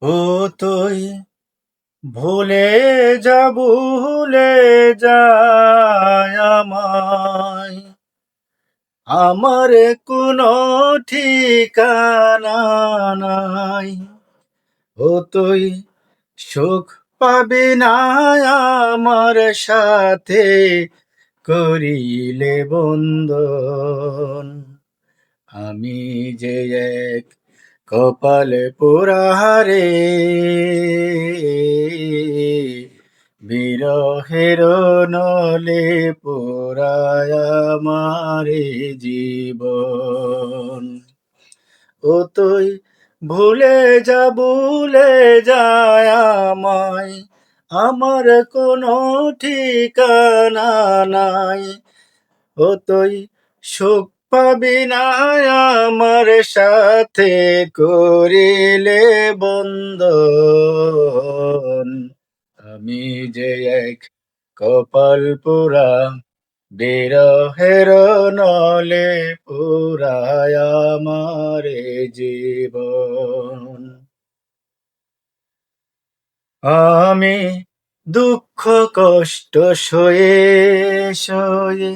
ও তুই ভুলে যায় আমায়, আমার কোনো ঠিকানা নাই। ও তুই সুখ পাবি না আমার সাথে করিলে বন্ধন। আমি যে এক কপালে পোড়াহারে, বিরহের নলে পোড়ায় আমারে জীবন। ও তুই ভুলে যায় আমায়, আমার কোনো ঠিকানা নাই। ও তুই সুখ পাবি না আমার সাথে করিলে বন্ধন। আমি যে এক কপাল পোড়া, বিরহের নলে পুরায় আমারে জীবন। আমি দুঃখ কষ্ট সয়ে সয়ে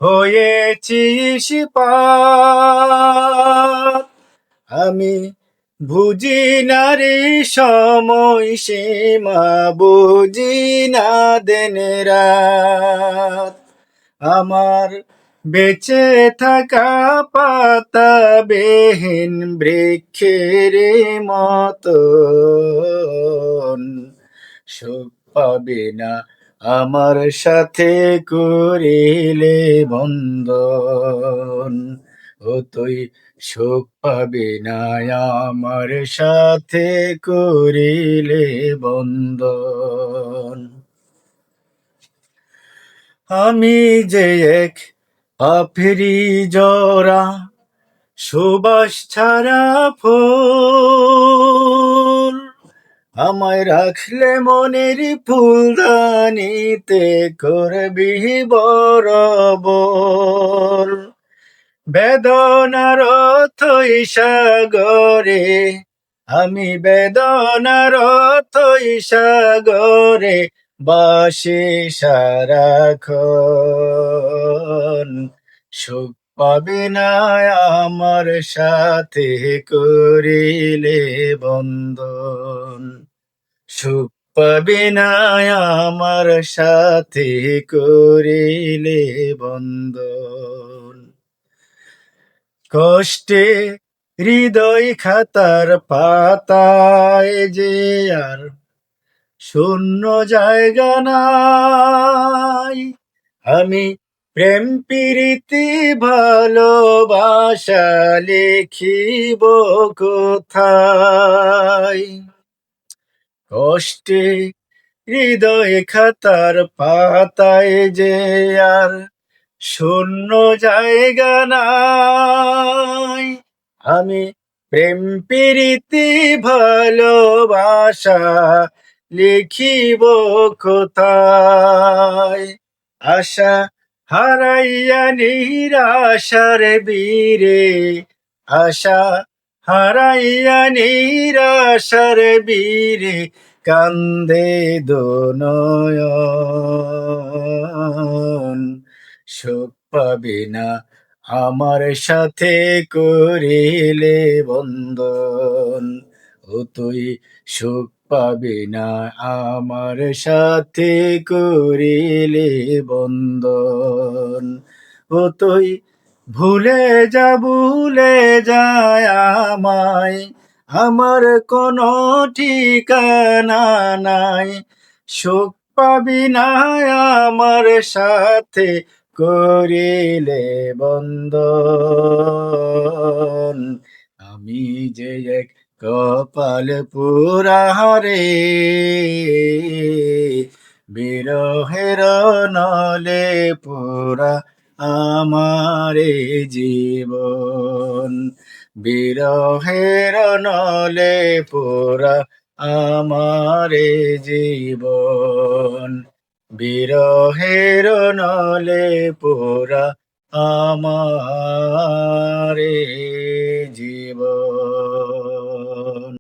হয়েছি সিপাত। আমি বুঝি না রে সময় সীমা, বুঝি না দিন রাত। আমার বেঁচে থাকা পাতা বেহীন বৃক্ষের মতন। সুখ পাবে না আমার সাথে করিলে বন্ধন। ও তুই সুখ পাবে না আমার সাথে করিলে বন্ধন। আমি যে এক পাপড়ি জরা, সুবাস ছাড়া ফুল। আমায় রাখলে মনের ফুলদানিতে করবি বরাবর। বেদনার অথই সাগরে, আমি বেদনার অথই সাগরে বাসি সারাক্ষণ। সুখ পাবি না আমার সাথে করিলে বন্ধন। সুখ পাবি না আমার সাথে করিলে বন্ধন। কষ্টে হৃদয় খাতার পাতায় যে আর শূন্য জায়গা নাই। আমি প্রেম প্রীতি ভালোবাসা লিখিব কোথায়। কষ্টে হৃদয় খাতার পাতায় যে আর শূন্য জায়গা নাই। আমি প্রেম প্রীতি ভালোবাসা লিখিব কোথায়। আশা হারাইয়া নিরাশার বীরে, আশা হারাইয়া নিরাশার বীরে কান্দে দোনয়ন। সুখ পাবি না আমার সাথে করিলে বন্ধন। ও তুই সুখ পাবি না আমার সাথে করিলে বন্ধন। ও তুই ভুলে যায় আমায়, আমার কোনো ঠিকানা নাই। সুখ পাবি না আমার সাথে করিলে বন্ধন। আমি যে এক কপাল পোড়া রে, বিরহের নলে পোড়া আমারে জীবন। বিরহের নলে পোড়া আমারে জীবন। বিরহের নলে পোড়া আমারে জীবন।